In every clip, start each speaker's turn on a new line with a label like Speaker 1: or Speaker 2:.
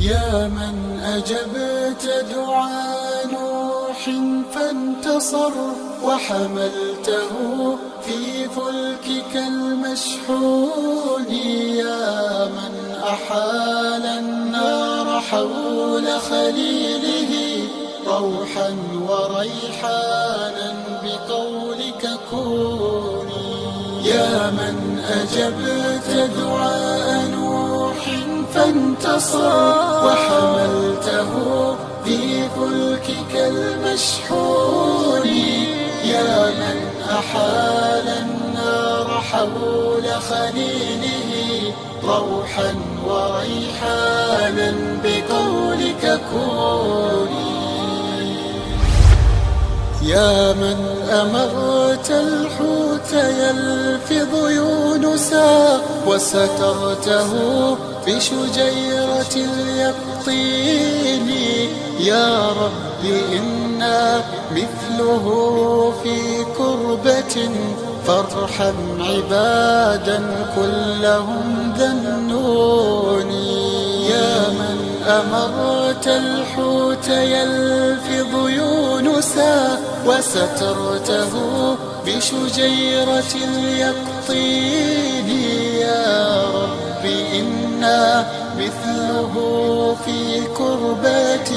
Speaker 1: يا من أجبت دعاء نوح فانتصر وحملته في فلكك المشحون، يا من أحال النار حول خليله روحا وريحانا بقولك كوني، يا من أجبت دعاء نوح فانتصر وحملته في فلكك المشحون، يا من أحال النار حول خليله روحا وريحانا بقولك كوني، يا من أمرت الحوت يلفظ يونسا وسترته بشجيرة اليقطين، يا رب إنا مثله في كربة فارحم عبادا كلهم ذنوني، يا من أمرت الحوت يلفظ يونسا وسترته بشجيرة اليقطين، يا رب إنا مثله في كربات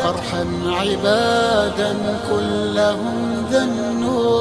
Speaker 1: فارحم عبادا كلهم ذنون.